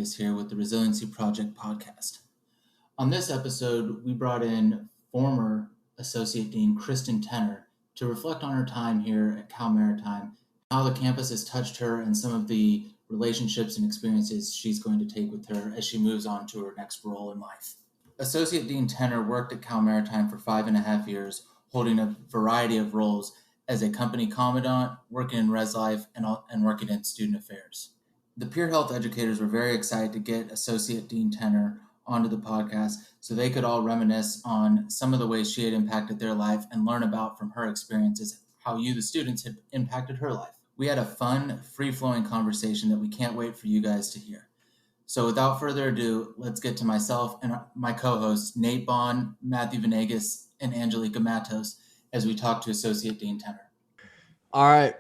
Rodriguez here with the Resiliency Project podcast. On this episode, we brought in former Associate Dean Kristen Tenner to reflect on her time here at Cal Maritime, how the campus has touched her, and some of the relationships and experiences she's going to take with her as she moves on to her next role in life. Associate Dean Tenner worked at Cal Maritime for 5.5 years, holding a variety of roles as a company commandant, working in res life, and working in student affairs. The peer health educators were very excited to get Associate Dean Tenner onto the podcast so they could all reminisce on some of the ways she had impacted their life and learn about from her experiences how you, the students, had impacted her life. We had a fun, free-flowing conversation that we can't wait for you guys to hear. So without further ado, let's get to myself and my co-hosts, Nate Bond, Matthew Venegas, and Angelica Matos, as we talk to Associate Dean Tenner. All right.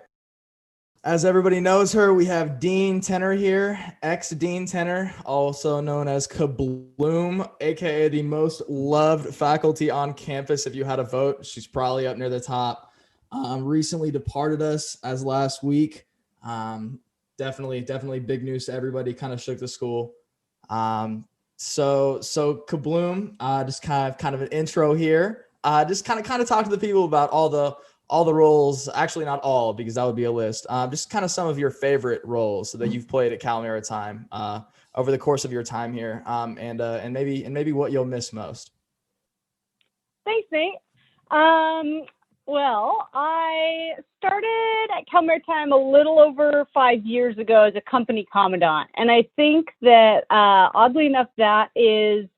As everybody knows her, we have Dean Tenner here, ex-Dean Tenner, also known as Kabloom, aka the most loved faculty on campus. If you had a vote, she's probably up near the top. Recently departed us as last week. Definitely big news to everybody. Kind of shook the school. So Kabloom, just kind of an intro here. Just kind of talk to the people about all the roles, actually not all, because that would be a list. Just kind of some of your favorite roles that you've played at Cal Maritime over the course of your time here, and maybe what you'll miss most. Thanks, Nate. Well, I started at Cal Maritime a little over 5 years ago as a company commandant, and I think that oddly enough, that is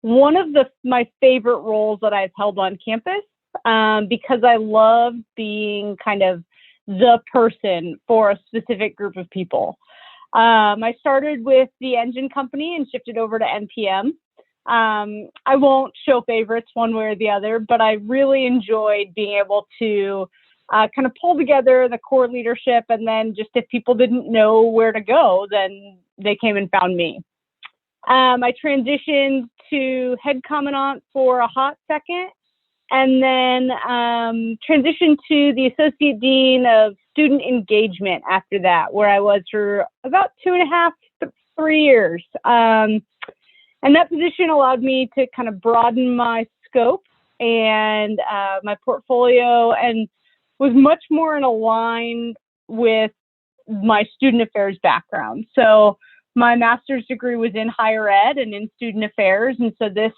one of my favorite roles that I've held on campus. Because I love being kind of the person for a specific group of people. I started with the engine company and shifted over to NPM. I won't show favorites one way or the other, but I really enjoyed being able to kind of pull together the core leadership, and then just if people didn't know where to go, then they came and found me. I transitioned to head commandant for a hot second, and then transitioned to the Associate Dean of Student Engagement after that, where I was for about 2.5 to 3 years. And that position allowed me to kind of broaden my scope and my portfolio, and was much more in line with my student affairs background. So my master's degree was in higher ed and in student affairs, and so this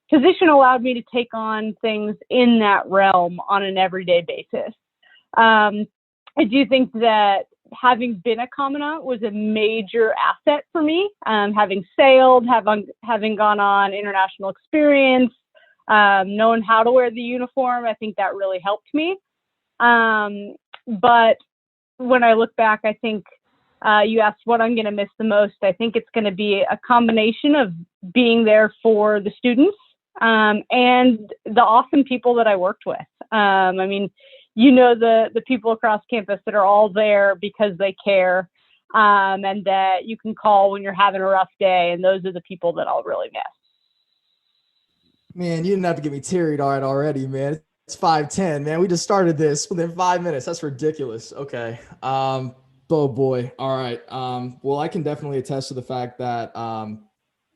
position allowed me to take on things in that realm on an everyday basis. I do think that having been a commandant was a major asset for me. Having sailed, having gone on international experience, knowing how to wear the uniform, I think that really helped me. But when I look back, I think you asked what I'm going to miss the most. I think it's going to be a combination of being there for the students, and the awesome people that I worked with. I mean, you know, the people across campus that are all there because they care, and that you can call when you're having a rough day, and those are the people that I'll really miss. Man, you didn't have to get me teary-eyed already, man. It's 5:10, man. We just started this within 5 minutes. That's ridiculous. Okay. Oh boy. All right. Well, I can definitely attest to the fact that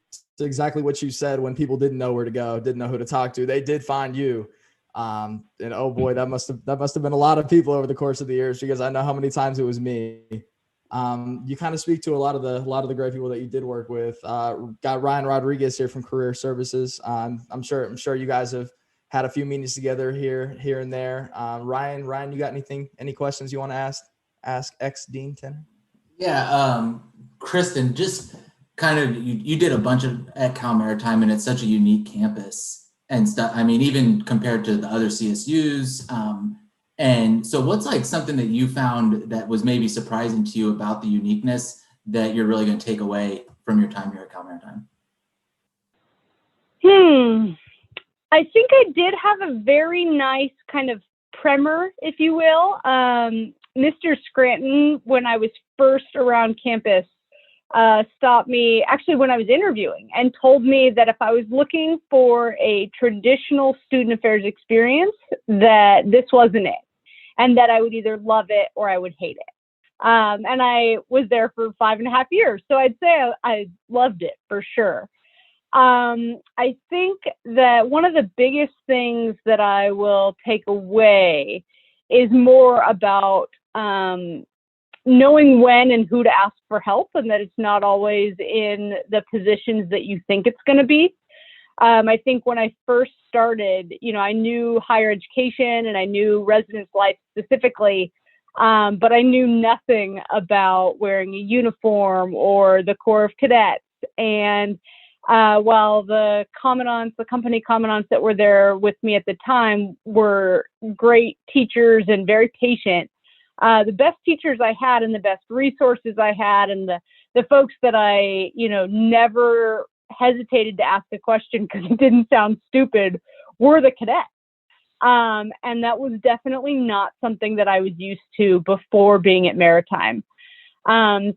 it's exactly what you said. When people didn't know where to go, didn't know who to talk to, they did find you. And oh boy, that must have been a lot of people over the course of the years, because I know how many times it was me. You kind of speak to a lot of the great people that you did work with. Got Ryan Rodriguez here from Career Services. I'm sure you guys have had a few meetings together here and there. Ryan, you got any questions you want to ask ex-Dean Tenner? Yeah, Kristen, just kind of, you did a bunch at Cal Maritime, and it's such a unique campus and stuff. I mean, even compared to the other CSUs. And so what's like something that you found that was maybe surprising to you about the uniqueness that you're really going to take away from your time here at Cal Maritime? I think I did have a very nice kind of primer, if you will. Mr. Scranton, when I was first around campus, stopped me actually when I was interviewing and told me that if I was looking for a traditional student affairs experience, that this wasn't it, and that I would either love it or I would hate it. And I was there for 5.5 years. So I'd say I loved it for sure. I think that one of the biggest things that I will take away is more about knowing when and who to ask for help, and that it's not always in the positions that you think it's going to be. I think when I first started, I knew higher education and I knew residence life specifically, but I knew nothing about wearing a uniform or the Corps of Cadets. And while the company commandants that were there with me at the time were great teachers and very patient, the best teachers I had and the best resources I had and the folks that I, never hesitated to ask a question because it didn't sound stupid were the cadets. And that was definitely not something that I was used to before being at Maritime. I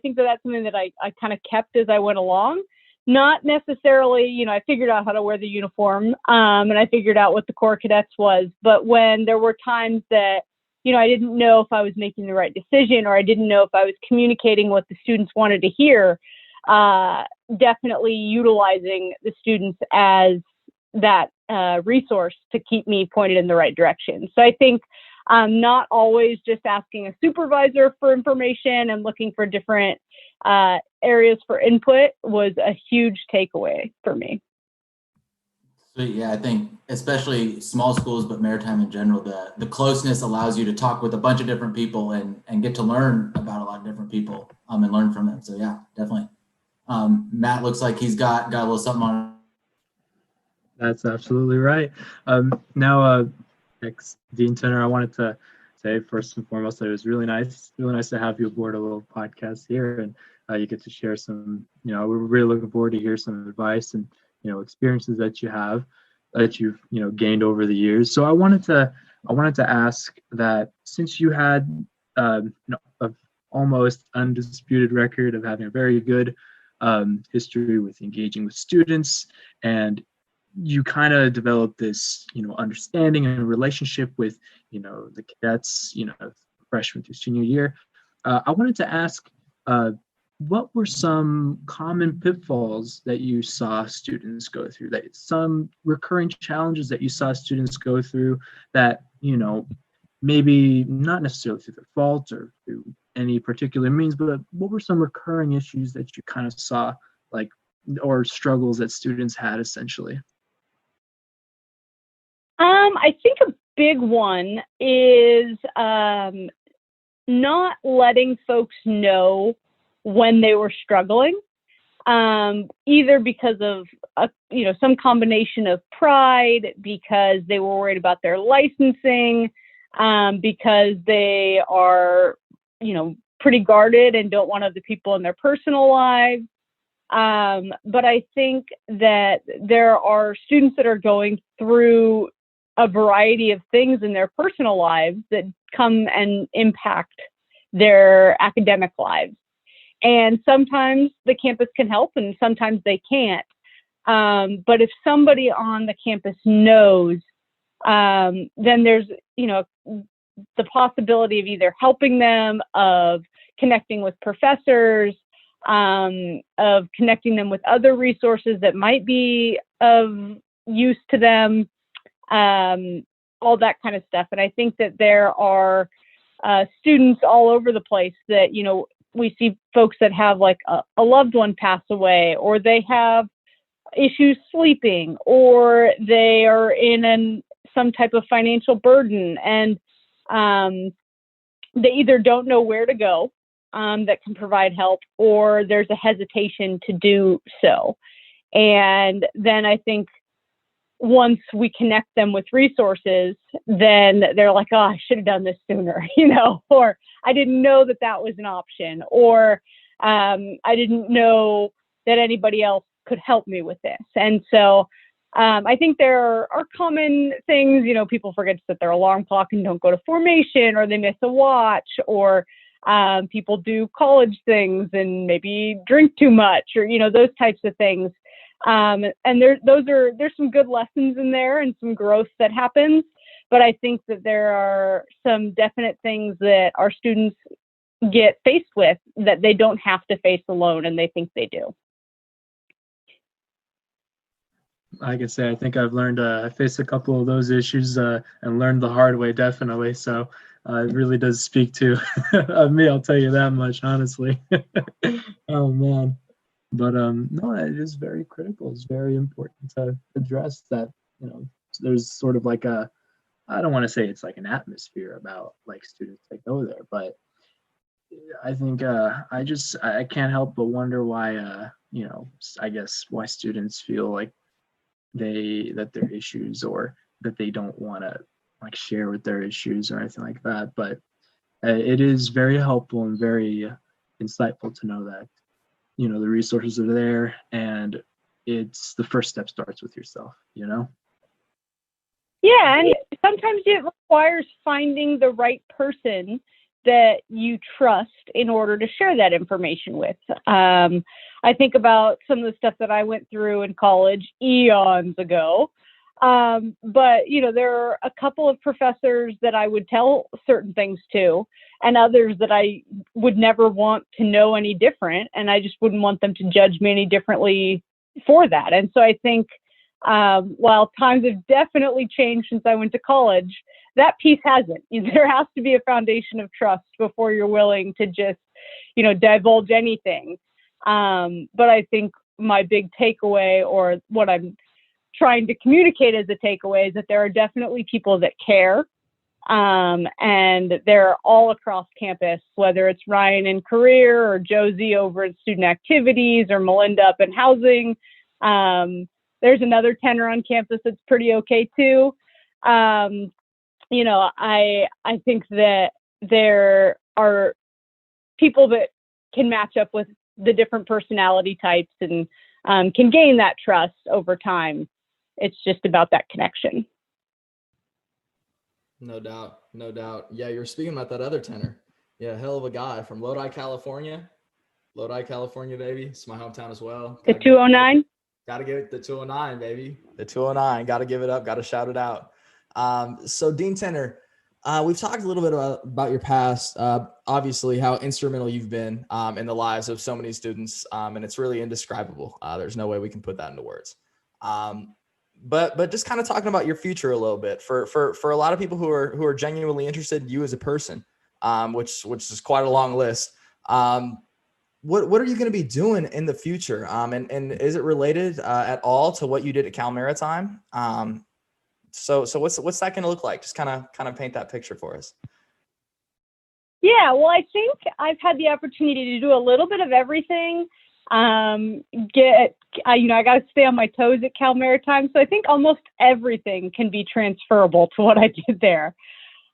think that's something that I kind of kept as I went along. Not necessarily, I figured out how to wear the uniform, and I figured out what the Corps of Cadets was. But when there were times that, I didn't know if I was making the right decision or I didn't know if I was communicating what the students wanted to hear, definitely utilizing the students as that resource to keep me pointed in the right direction. So I think not always just asking a supervisor for information and looking for different areas for input was a huge takeaway for me. So yeah, I think especially small schools, but Maritime in general, the closeness allows you to talk with a bunch of different people and get to learn about a lot of different people and learn from them. So yeah, definitely. Matt looks like he's got a little something on. That's absolutely right. Now, Dean Tenner, I wanted to say first and foremost that it was really nice to have you aboard a little podcast here, and you get to share some. We're really looking forward to hear some advice and experiences that you've gained over the years. So I wanted to ask that since you had an almost undisputed record of having a very good history with engaging with students, and you kind of developed this, understanding and relationship with, the cadets, freshman through senior year. I wanted to ask, what were some common pitfalls that you saw students go through, that some recurring challenges that you saw students go through that, maybe not necessarily through their fault or through any particular means, but what were some recurring issues that you kind of saw, or struggles that students had essentially? I think a big one is not letting folks know when they were struggling, either because of some combination of pride, because they were worried about their licensing, because they are pretty guarded and don't want other people in their personal lives. But I think that there are students that are going through a variety of things in their personal lives that come and impact their academic lives. And sometimes the campus can help and sometimes they can't. But if somebody on the campus knows, then there's, the possibility of either helping them, of connecting with professors, of connecting them with other resources that might be of use to them, all that kind of stuff. And I think that there are students all over the place that, we see folks that have a loved one pass away, or they have issues sleeping, or they are in some type of financial burden, and they either don't know where to go that can provide help, or there's a hesitation to do so. And then I think once we connect them with resources, then they're like, oh, I should have done this sooner, or I didn't know that was an option, or I didn't know that anybody else could help me with this. And so I think there are common things, people forget to set their alarm clock and don't go to formation, or they miss a watch, or people do college things and maybe drink too much, or, those types of things. And there's some good lessons in there and some growth that happens. But I think that there are some definite things that our students get faced with that they don't have to face alone, and they think they do. I can say I think I've learned, I faced a couple of those issues and learned the hard way, definitely. So it really does speak to me, I'll tell you that much, honestly. Oh, man. But no, it is very critical. It's very important to address that, there's sort of like I don't want to say it's like an atmosphere about like students that go there, but I think I can't help but wonder why, I guess why students feel like that their issues, or that they don't want to like share with their issues or anything like that. But it is very helpful and very insightful to know that, the resources are there, and it's the first step starts with yourself, Yeah, and sometimes it requires finding the right person that you trust in order to share that information with. I think about some of the stuff that I went through in college eons ago. But, there are a couple of professors that I would tell certain things to, and others that I would never want to know any different. And I just wouldn't want them to judge me any differently for that. And so I think while times have definitely changed since I went to college, that piece hasn't. There has to be a foundation of trust before you're willing to just, divulge anything. But I think my big takeaway, or what I'm trying to communicate as a takeaway, is that there are definitely people that care. And they're all across campus, whether it's Ryan in career, or Josie over in student activities, or Melinda up in housing. There's another Tenner on campus that's pretty okay too. I think that there are people that can match up with the different personality types and can gain that trust over time. It's just about that connection. No doubt. No doubt. Yeah, you're speaking about that other Tenner. Yeah, hell of a guy from Lodi, California. Lodi, California, baby. It's my hometown as well. The 209? Got to give it the 209, baby. The 209. Got to give it up. Got to shout it out. So Dean Tenner, we've talked a little bit about your past, obviously how instrumental you've been in the lives of so many students, and it's really indescribable. There's no way we can put that into words. But just kind of talking about your future a little bit for a lot of people who are genuinely interested in you as a person, which is quite a long list. What are you going to be doing in the future? And is it related at all to what you did at Cal Maritime? So what's that going to look like? Just kind of paint that picture for us. Yeah, well, I think I've had the opportunity to do a little bit of everything. I got to stay on my toes at Cal Maritime, so I think almost everything can be transferable to what I did there.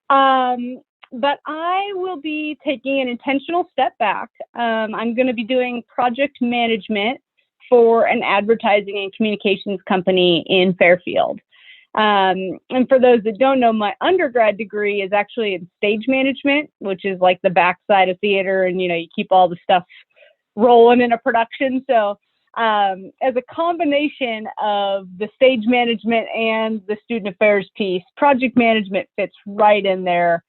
But I will be taking an intentional step back. I'm going to be doing project management for an advertising and communications company in Fairfield. And for those that don't know, my undergrad degree is actually in stage management, which is like the backside of theater, and you keep all the stuff rolling in a production. So as a combination of the stage management and the student affairs piece, project management fits right in there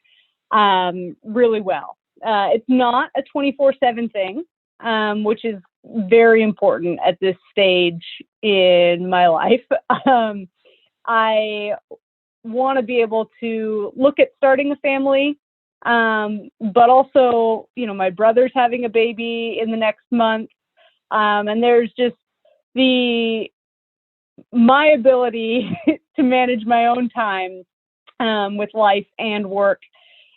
really well. It's not a 24/7 thing, which is very important at this stage in my life. I want to be able to look at starting a family, but also, my brother's having a baby in the next month. And there's just my ability to manage my own time with life and work,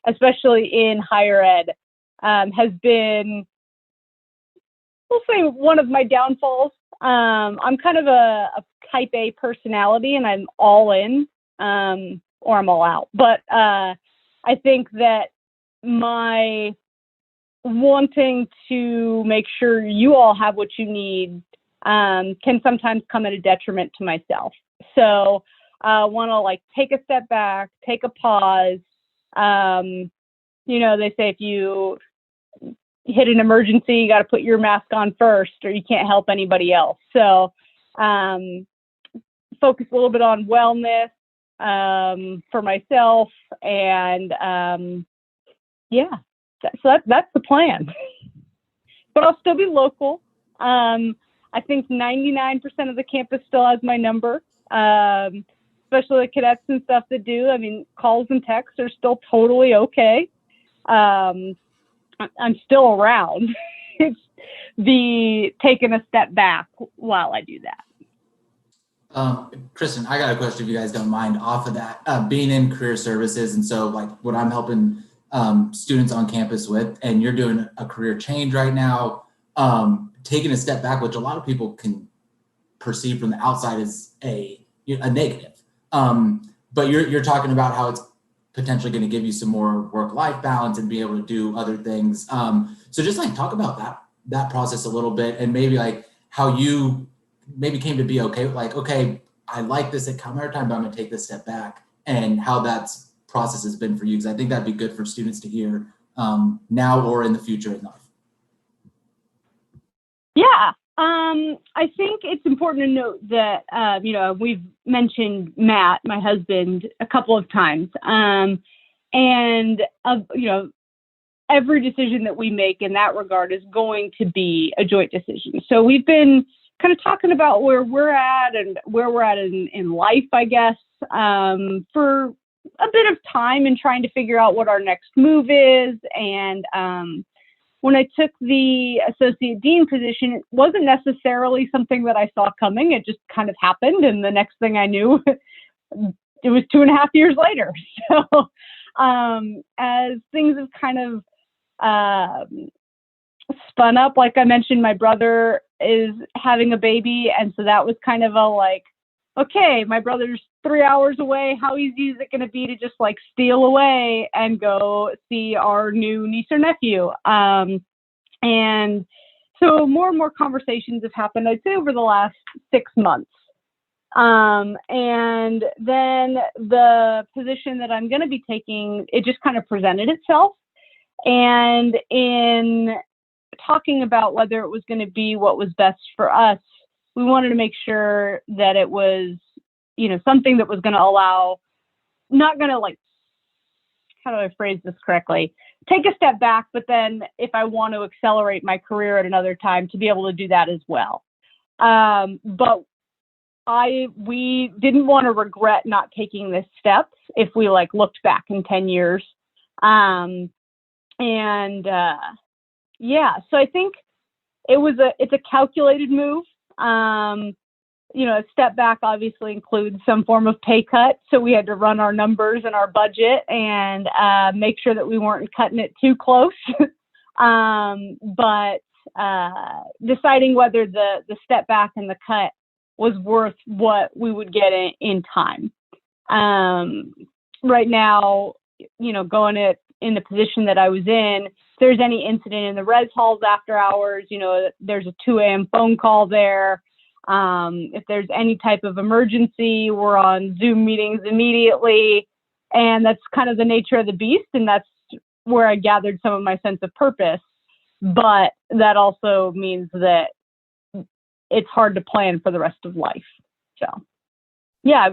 especially in higher ed, has been, we'll say, one of my downfalls. I'm kind of a type A personality, and I'm all in, or I'm all out. But I think that my wanting to make sure you all have what you need can sometimes come at a detriment to myself. So I want to take a step back, take a pause. They say if you hit an emergency, you got to put your mask on first, or you can't help anybody else. So focus a little bit on wellness, for myself. And so that's the plan. But I'll still be local. I think 99% of the campus still has my number, especially the cadets and stuff that do. I mean, calls and texts are still totally okay. I'm still around. It's the taking a step back while I do that. Kristen, I got a question if you guys don't mind off of that. Being in career services, and so like what I'm helping students on campus with, and you're doing a career change right now, taking a step back, which a lot of people can perceive from the outside as a negative. But you're talking about how it's potentially going to give you some more work-life balance and be able to do other things. So just like talk about that process a little bit, and maybe like how you maybe came to be okay with like, okay, I like this at Cal Maritime, but I'm going to take this step back, and how that process has been for you, because I think that'd be good for students to hear now or in the future in life. Yeah. I think it's important to note that, we've mentioned Matt, my husband, a couple of times. Every decision that we make in that regard is going to be a joint decision. So we've been kind of talking about where we're at and where we're at in life, I guess, for a bit of time, and trying to figure out what our next move is. And when I took the associate dean position, it wasn't necessarily something that I saw coming. It just kind of happened. And the next thing I knew, it was 2.5 years later. So as things have kind of spun up, like I mentioned, my brother is having a baby. And so that was kind of a like, okay, my brother's 3 hours away. How easy is it going to be to just like steal away and go see our new niece or nephew? And so more and more conversations have happened, I'd say, over the last 6 months. And then the position that I'm going to be taking, it just kind of presented itself. And in talking about whether it was going to be what was best for us, we wanted to make sure that it was, something that was going to allow, not going to like, how do I phrase this correctly? Take a step back, but then if I want to accelerate my career at another time, to be able to do that as well. But we didn't want to regret not taking this step if we like looked back in 10 years. So I think it's a calculated move. A step back obviously includes some form of pay cut. So we had to run our numbers and our budget and make sure that we weren't cutting it too close. But deciding whether the step back and the cut was worth what we would get in time. Right now, going in the position that I was in, if there's any incident in the res halls after hours, there's a 2 a.m. phone call there. If there's any type of emergency, we're on Zoom meetings immediately. And that's kind of the nature of the beast. And that's where I gathered some of my sense of purpose. But that also means that it's hard to plan for the rest of life. So, yeah,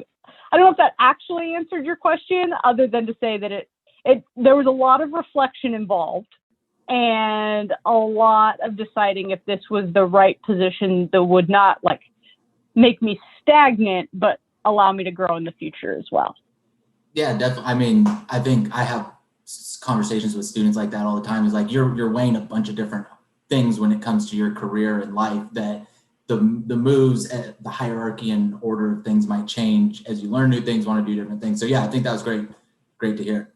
I don't know if that actually answered your question, other than to say that there was a lot of reflection involved and a lot of deciding if this was the right position that would not like make me stagnant, but allow me to grow in the future as well. Yeah, definitely. I mean, I think I have conversations with students like that all the time. Is like you're weighing a bunch of different things when it comes to your career and life, that the moves, the hierarchy and order of things might change as you learn new things, want to do different things. So yeah, I think that was great to hear.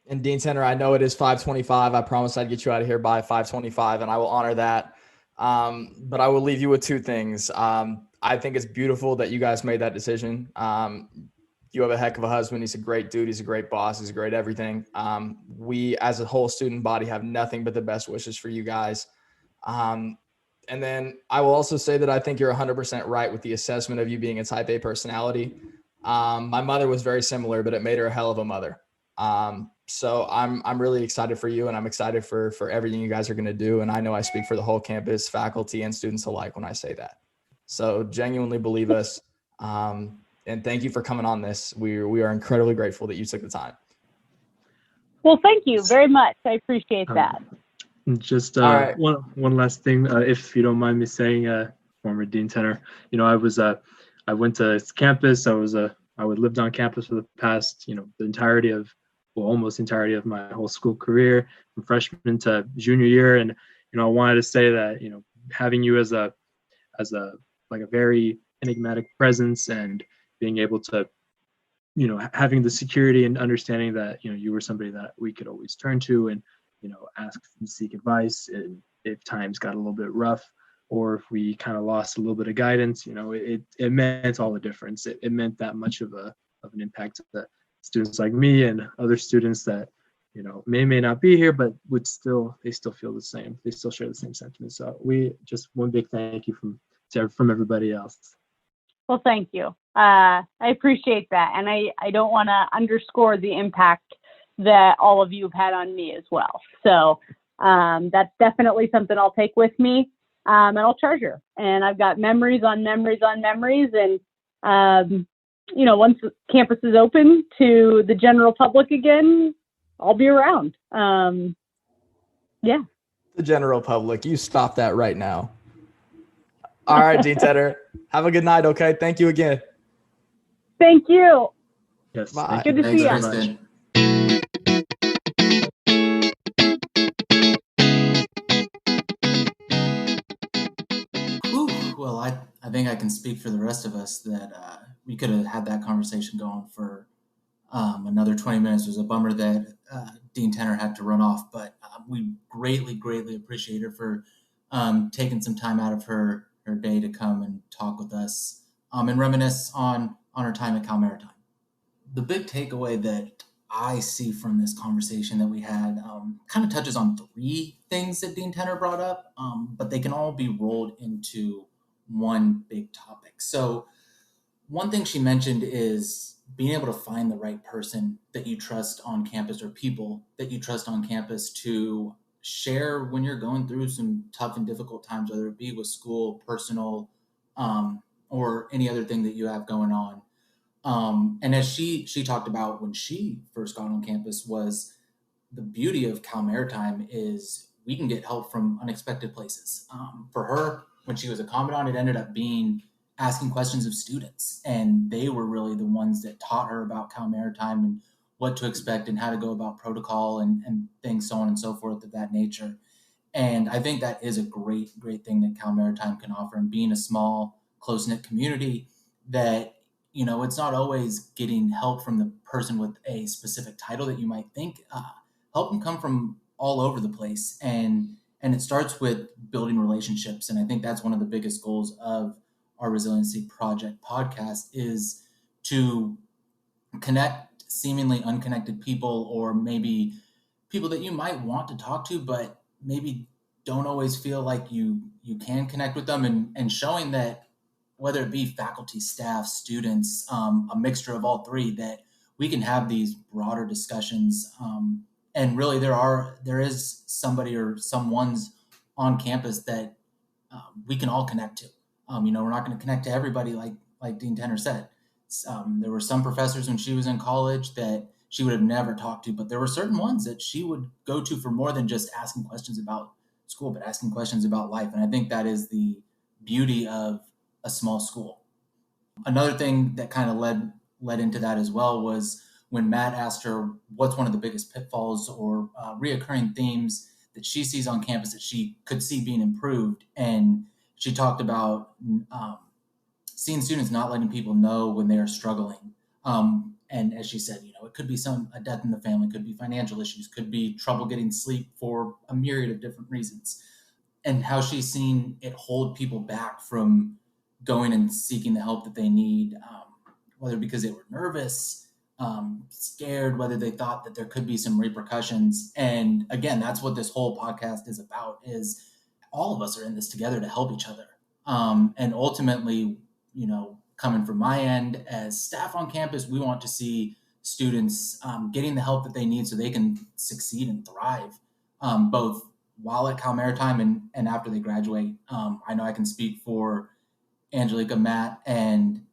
And Dean Tenner, I know it is 5:25. I promised I'd get you out of here by 5:25, and I will honor that. But I will leave you with 2 things. I think it's beautiful that you guys made that decision. You have a heck of a husband. He's a great dude. He's a great boss. He's a great everything. We, as a whole student body, have nothing but the best wishes for you guys. And then I will also say that I think you're 100% right with the assessment of you being a type A personality. My mother was very similar, but it made her a hell of a mother. So I'm really excited for you, and I'm excited for everything you guys are going to do. And I know I speak for the whole campus, faculty and students alike when I say that. So genuinely believe us. And thank you for coming on this. We are incredibly grateful that you took the time. Well, thank you very much. I appreciate that. Just All right. one last thing, if you don't mind me saying, former Dean Tenner, I went to campus. I lived on campus for the past, almost entirety of my whole school career, from freshman to junior year. And, I wanted to say that, having you as a very enigmatic presence, and being able to, having the security and understanding that, you were somebody that we could always turn to and, ask and seek advice. And if times got a little bit rough, or if we kind of lost a little bit of guidance, it meant all the difference. It meant that much of an impact to students like me and other students that, may not be here, but they still feel the same. They still share the same sentiments. So one big thank you from everybody else. Well, thank you. I appreciate that. And I don't want to underscore the impact that all of you have had on me as well. So that's definitely something I'll take with me and I'll treasure. And I've got memories on memories on memories. And, once campus is open to the general public again, I'll be around. Yeah. The general public, you stop that right now. All right, Dean Tenner, have a good night. Okay. Thank you again. Thank you. Yes. Bye. Good to see you. Thanks, Kristen. Well, I think I can speak for the rest of us that we could have had that conversation going for another 20 minutes. It was a bummer that Dean Tenner had to run off, but we greatly, greatly appreciate her for taking some time out of her day to come and talk with us and reminisce on her time at Cal Maritime. The big takeaway that I see from this conversation that we had kind of touches on three things that Dean Tenner brought up, but they can all be rolled into one big topic. So one thing she mentioned is being able to find the right person that you trust on campus, or people that you trust on campus, to share when you're going through some tough and difficult times, whether it be with school, personal, or any other thing that you have going on. And as she talked about when she first got on campus, was the beauty of Cal Maritime is we can get help from unexpected places. For her, when she was a commandant, it ended up being asking questions of students, and they were really the ones that taught her about Cal Maritime and what to expect and how to go about protocol and things, so on and so forth of that nature. And I think that is a great, great thing that Cal Maritime can offer, and being a small, close-knit community that, it's not always getting help from the person with a specific title that you might think. Help can come from all over the place, and it starts with building relationships. And I think that's one of the biggest goals of our Resiliency Project podcast, is to connect seemingly unconnected people, or maybe people that you might want to talk to, but maybe don't always feel like you can connect with them, and showing that, whether it be faculty, staff, students, a mixture of all three, that we can have these broader discussions. And really there is somebody or someone's on campus that we can all connect to. We're not going to connect to everybody, like Dean Tenner said. There were some professors when she was in college that she would have never talked to, but there were certain ones that she would go to for more than just asking questions about school, but asking questions about life. And I think that is the beauty of a small school. Another thing that kind of led into that as well was when Matt asked her what's one of the biggest pitfalls or reoccurring themes that she sees on campus that she could see being improved. And she talked about seeing students not letting people know when they are struggling. And as she said, it could be a death in the family, could be financial issues, could be trouble getting sleep for a myriad of different reasons. And how she's seen it hold people back from going and seeking the help that they need, whether because they were nervous, scared, whether they thought that there could be some repercussions. And again, that's what this whole podcast is about, is all of us are in this together to help each other. And ultimately, coming from my end as staff on campus, we want to see students getting the help that they need so they can succeed and thrive, both while at Cal Maritime and after they graduate. I know I can speak for Angelica, Matt, and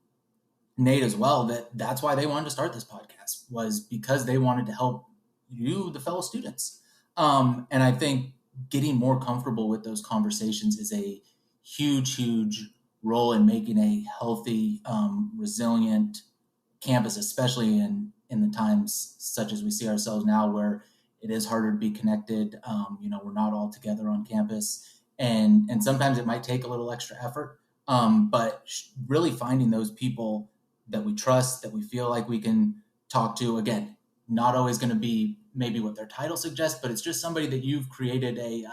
Nate as well, that's why they wanted to start this podcast, was because they wanted to help you, the fellow students. And I think getting more comfortable with those conversations is a huge role in making a healthy, resilient campus, especially in the times such as we see ourselves now, where it is harder to be connected. We're not all together on campus, and sometimes it might take a little extra effort. But really finding those people that we trust, that we feel like we can talk to, again, not always going to be maybe what their title suggests, but it's just somebody that you've created a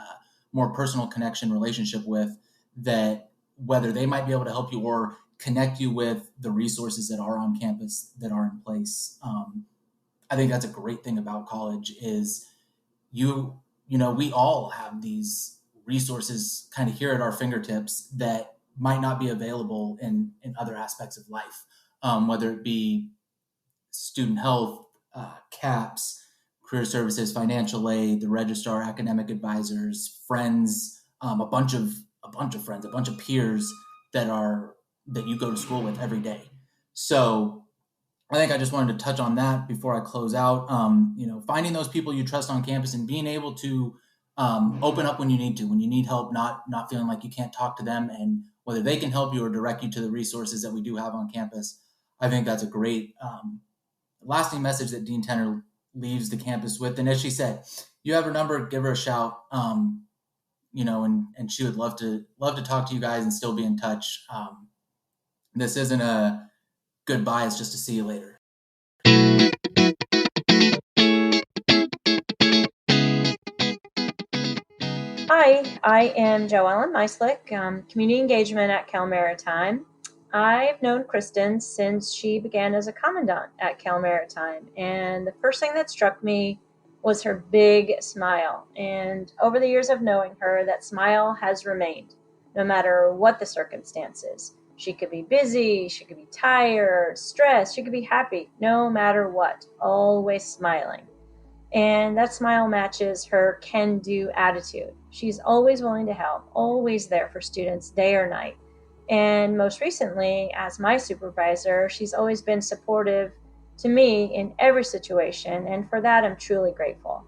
more personal connection relationship with, that whether they might be able to help you or connect you with the resources that are on campus that are in place. I think that's a great thing about college is we all have these resources kind of here at our fingertips that might not be available in other aspects of life, whether it be student health, CAPS, career services, financial aid, the registrar, academic advisors, friends, a bunch of friends, a bunch of peers that you go to school with every day. So I think I just wanted to touch on that before I close out. Finding those people you trust on campus and being able to open up when you need help, not feeling like you can't talk to them, and whether they can help you or direct you to the resources that we do have on campus. I think that's a great lasting message that Dean Tenner leaves the campus with. And as she said, you have her number, give her a shout. And she would love to talk to you guys and still be in touch. This isn't a goodbye, it's just to see you later. Hi, I am Joellen Meislick, Community Engagement at Cal Maritime. I've known Kristen since she began as a commandant at Cal Maritime, and the first thing that struck me was her big smile. And over the years of knowing her, that smile has remained, no matter what the circumstances. She could be busy, she could be tired, stressed, she could be happy, no matter what, always smiling. And that smile matches her can-do attitude. She's always willing to help, always there for students day or night. And most recently, as my supervisor, she's always been supportive to me in every situation. And for that, I'm truly grateful.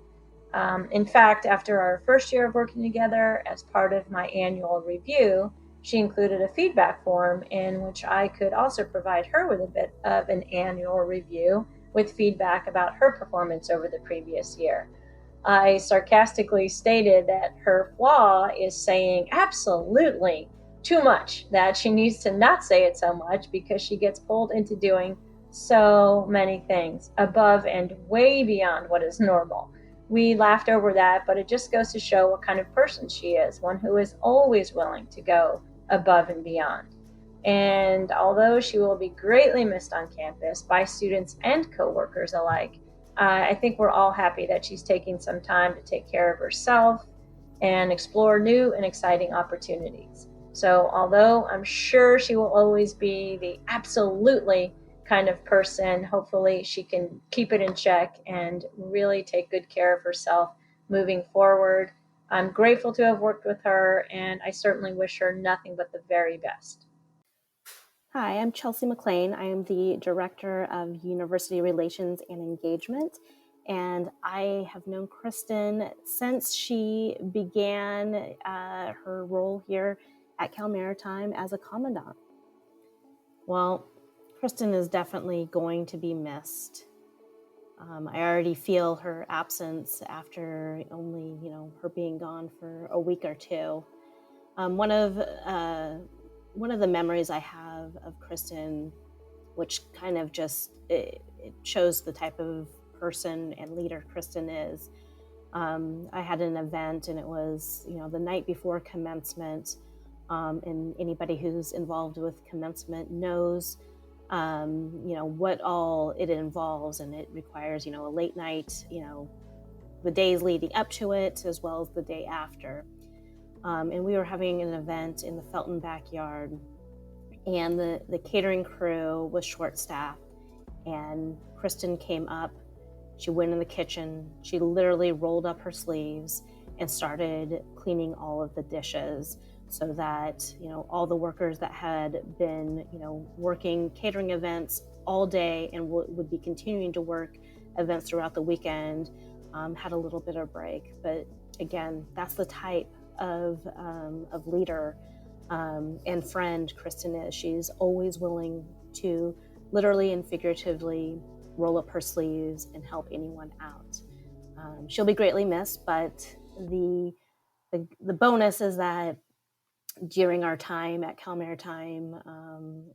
In fact, after our first year of working together, as part of my annual review, she included a feedback form in which I could also provide her with a bit of an annual review with feedback about her performance over the previous year. I sarcastically stated that her flaw is saying absolutely too much, that she needs to not say it so much because she gets pulled into doing so many things above and way beyond what is normal. We laughed over that, but it just goes to show what kind of person she is, one who is always willing to go above and beyond. And although she will be greatly missed on campus by students and coworkers alike, I think we're all happy that she's taking some time to take care of herself and explore new and exciting opportunities. So although I'm sure she will always be the absolutely kind of person, hopefully she can keep it in check and really take good care of herself moving forward. I'm grateful to have worked with her, and I certainly wish her nothing but the very best. Hi, I'm Chelsea Mclean. I am the Director of University Relations and Engagement, and I have known Kristen since she began her role here at Cal Maritime as a commandant. Well, Kristen is definitely going to be missed. I already feel her absence after only, her being gone for a week or two. One of the memories I have of Kristen, which kind of just it shows the type of person and leader Kristen is. I had an event, and it was the night before commencement, and anybody who's involved with commencement knows what all it involves, and it requires a late night, the days leading up to it as well as the day after. And we were having an event in the Felton backyard, and the catering crew was short-staffed, and Kristen came up. She went in the kitchen. She literally rolled up her sleeves and started cleaning all of the dishes, so that, all the workers that had been, working catering events all day and would be continuing to work events throughout the weekend had a little bit of break. But again, that's the type of leader and friend Kristen is. She's always willing to literally and figuratively roll up her sleeves and help anyone out. She'll be greatly missed, but the bonus is that during our time at Cal Maritime,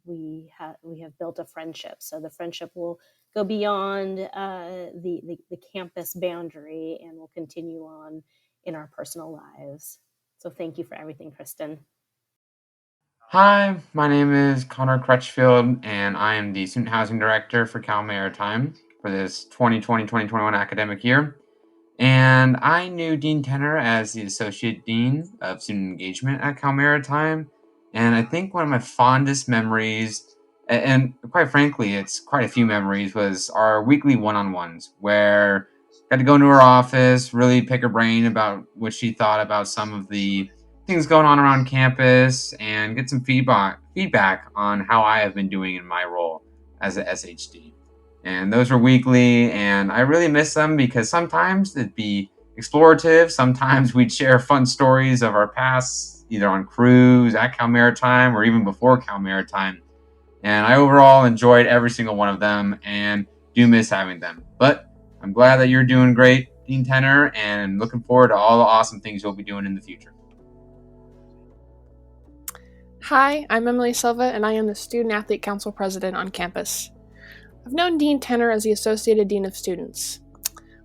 we have built a friendship. So the friendship will go beyond the campus boundary and will continue on in our personal lives. So thank you for everything, Kristen. Hi, my name is Connor Crutchfield, and I am the Student Housing Director for Cal Maritime for this 2020-2021 academic year. And I knew Dean Tenner as the Associate Dean of Student Engagement at Cal Maritime. And I think one of my fondest memories, and quite frankly, it's quite a few memories, was our weekly one-on-ones where I got to go into her office, really pick her brain about what she thought about some of the things going on around campus and get some feedback on how I have been doing in my role as a SHD. And those were weekly, and I really miss them because sometimes it'd be explorative. Sometimes we'd share fun stories of our past, either on cruise, at Cal Maritime, or even before Cal Maritime. And I overall enjoyed every single one of them and do miss having them. But I'm glad that you're doing great, Dean Tenner, and looking forward to all the awesome things you'll be doing in the future. Hi, I'm Emily Silva, and I am the Student Athlete Council President on campus. I've known Dean Tenner as the Associated Dean of Students.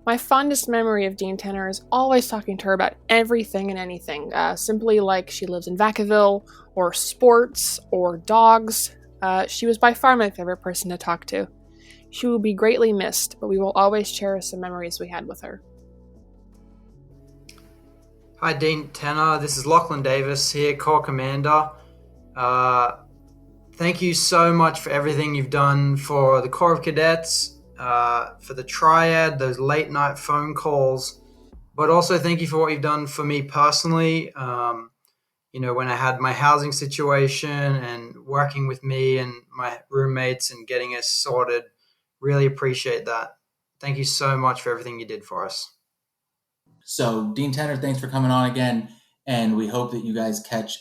My fondest memory of Dean Tenner is always talking to her about everything and anything, simply like she lives in Vacaville, or sports, or dogs. She was by far my favorite person to talk to. She will be greatly missed, but we will always cherish the memories we had with her. Hi, Dean Tenner. This is Lachlan Davis here, Corps Commander. Thank you so much for everything you've done for the Corps of Cadets, for the Triad, those late night phone calls, but also thank you for what you've done for me personally. When I had my housing situation and working with me and my roommates and getting us sorted, really appreciate that. Thank you so much for everything you did for us. So, Dean Tenner, thanks for coming on again, and we hope that you guys catch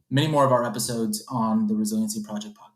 many more of our episodes on the Resiliency Project podcast.